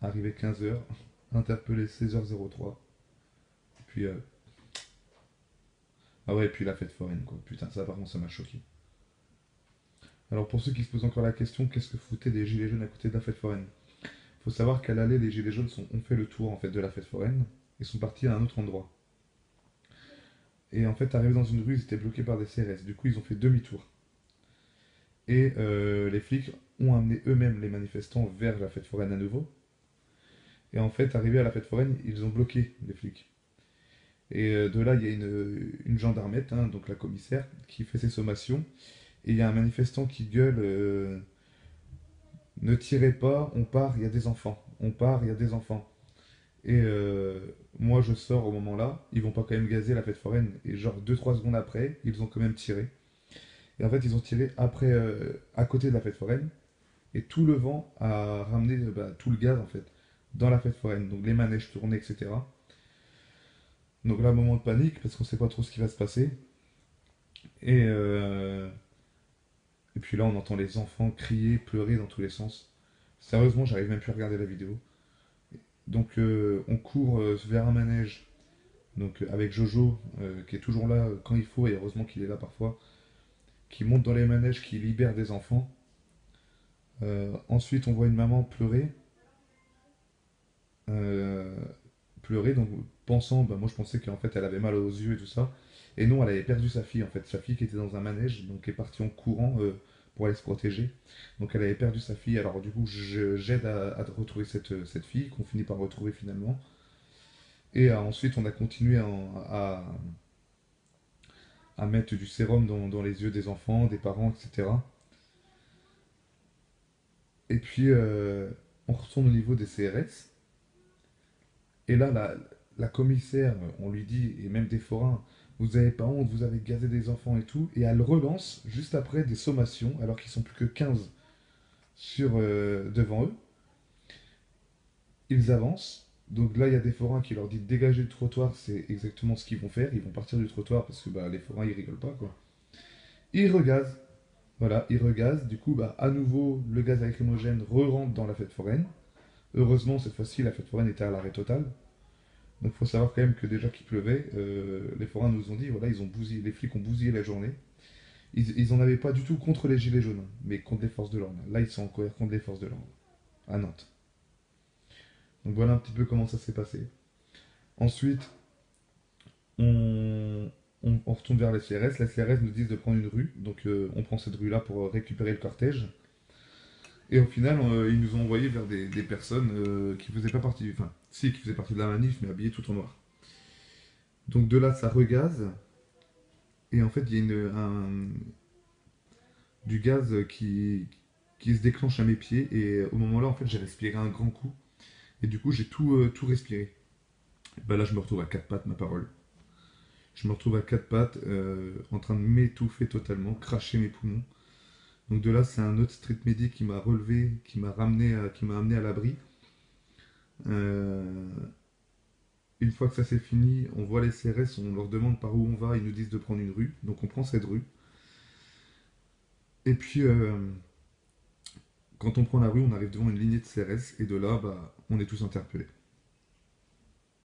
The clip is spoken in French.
arrivé 15h, interpellé 16h03. Puis, ah ouais, et puis la fête foraine, quoi. Putain, ça, par contre, ça m'a choqué. Alors, pour ceux qui se posent encore la question, qu'est-ce que foutaient des gilets jaunes à côté de la fête foraine? Faut savoir qu'à l'aller, les gilets jaunes ont fait le tour, en fait, de la fête foraine et sont partis à un autre endroit. Et en fait, arrivés dans une rue, ils étaient bloqués par des CRS. Du coup, ils ont fait demi-tour. Et les flics ont amené eux-mêmes les manifestants vers la fête foraine à nouveau. Et en fait, arrivés à la fête foraine, ils ont bloqué les flics. Et de là, il y a une gendarmette, hein, donc la commissaire, qui fait ses sommations. Et il y a un manifestant qui gueule ne tirez pas, on part, il y a des enfants. On part, il y a des enfants. Et moi, je sors au moment-là. Ils vont pas quand même gazer la fête foraine. Et genre 2 3 secondes après, ils ont quand même tiré. Et en fait, ils ont tiré après, à côté de la fête foraine. Et tout le vent a ramené bah, tout le gaz, en fait, dans la fête foraine. Donc les manèges tournaient, etc. Donc là, moment de panique, parce qu'on sait pas trop ce qui va se passer. Et, euh, et puis là, on entend les enfants crier, pleurer dans tous les sens. Sérieusement, j'arrive même plus à regarder la vidéo. Donc on court vers un manège, donc avec Jojo, qui est toujours là quand il faut, et heureusement qu'il est là parfois, qui monte dans les manèges, qui libère des enfants. Ensuite, on voit une maman pleurer, euh, pleurer, donc pensant, bah, moi je pensais qu'en fait elle avait mal aux yeux et tout ça, et non, elle avait perdu sa fille en fait, sa fille qui était dans un manège, donc est partie en courant pour aller se protéger. Donc elle avait perdu sa fille, alors du coup j'aide à retrouver cette fille, qu'on finit par retrouver finalement. Et ensuite on a continué à mettre du sérum dans les yeux des enfants, des parents, etc. Et puis on retourne au niveau des CRS, et là la commissaire, on lui dit, et même des forains, vous avez pas honte, vous avez gazé des enfants et tout, et elle relance juste après des sommations, alors qu'ils sont plus que 15 devant eux. Ils avancent. Donc là, il y a des forains qui leur disent dégager du trottoir, c'est exactement ce qu'ils vont faire. Ils vont partir du trottoir parce que bah, les forains, ils rigolent pas, quoi. Ils regazent. Voilà, ils regazent. Du coup, bah, à nouveau, le gaz lacrymogène re-rentre dans la fête foraine. Heureusement, cette fois-ci, la fête foraine était à l'arrêt total. Donc il faut savoir quand même que déjà qu'il pleuvait, les forains nous ont dit, voilà, ils ont bousillé, les flics ont bousillé la journée. Ils en avaient pas du tout contre les gilets jaunes, hein, mais contre les forces de l'ordre. Là, ils sont en colère contre les forces de l'ordre, à Nantes. Donc voilà un petit peu comment ça s'est passé. Ensuite, on, on retourne vers les CRS. Les CRS nous disent de prendre une rue, donc on prend cette rue-là pour récupérer le cortège. Et au final, ils nous ont envoyé vers des personnes qui faisaient pas partie, enfin, si, qui faisaient partie de la manif, mais habillées tout en noir. Donc de là, ça regaze, et en fait, il y a du gaz qui se déclenche à mes pieds, et au moment-là, en fait, j'ai respiré un grand coup, et du coup, j'ai tout respiré. Et bah là, je me retrouve à quatre pattes, ma parole. Je me retrouve à quatre pattes, en train de m'étouffer totalement, cracher mes poumons. Donc de là, c'est un autre street medic qui m'a relevé, qui m'a amené à l'abri. Euh, une fois que ça c'est fini, on voit les CRS, on leur demande par où on va, ils nous disent de prendre une rue. Donc on prend cette rue. Et puis, quand on prend la rue, on arrive devant une lignée de CRS, et de là, bah, on est tous interpellés.